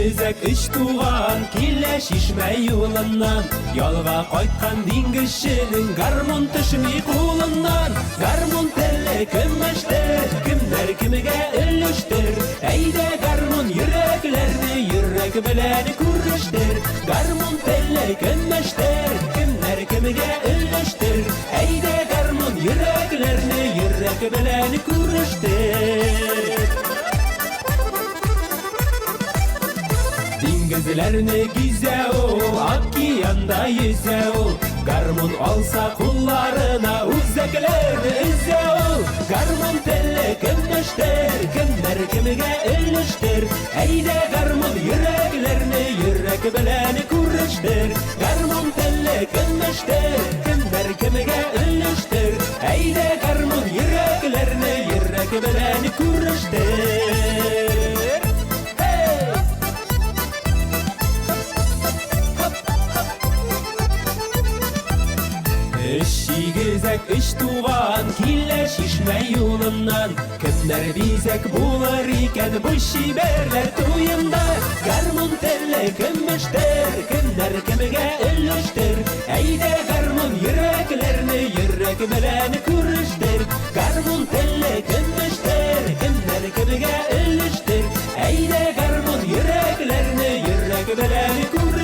gezek üç tuğan kille şişme yolundan Yolga koytkan dingişinin garmon tışmi kulundan Garmon telle kömmeştir kimler kimige ülüştür Eyde garmon yüreklerini yürek bilen kuruştur Garmon telle kömmeştir kimler kimige ülüştür Eyde garmon yüreklerini yürek bilen kuruştur Dingizlerini gize o, Akkiyanda yüze o Garmon olsa kullarına uzaklarını izze o Garmon telle kimmiştir, kimler kimige ülüştür Eyde garmon yüreklerini yürek bilen kuruştur Garmon telle kimmiştir, kimler kimige ülüştür Eyde garmon yüreklerini yürek bilen kuruştur Gezek üç tuğan kille şişme yolundan Kimler bizek bular iken bu şiberler tuyunda Garmon telle kimmiştir, kimler kimige ülüştür Eyde garmon yüreklerini yürek bilen kuruştur Garmon telle kimmiştir, kimler kimige ülüştür Eyde garmon yüreklerini yürek bilen kuruştur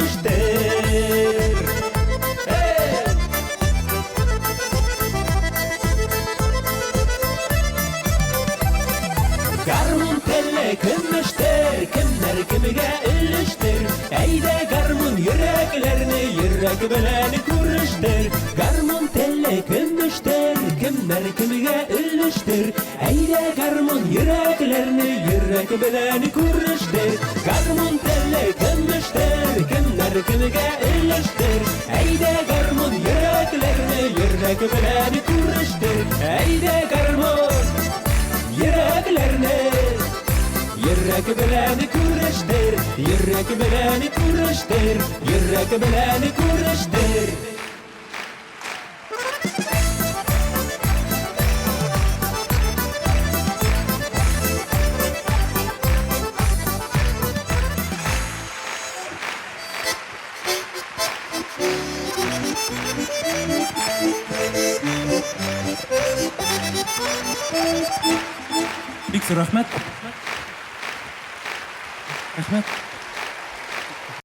Garmon telle kimmiştir, kimler kimige ülüştür Eyde garmon yüreklerini yürek bilen kuruştur Garmon telle kimmiştir, kimler kimige ülüştür Eyde garmon yüreklerini yürek bilen kuruştur Garmon telle kimmiştir, kimler kimige ülüştür Eyde garmon yüreklerini yürek bilen kuruştur Eyde garmon yüreklerini yürek bilen kuruştur Yürek bilen kuruştur Yürek bilen kuruştur Big rahmet.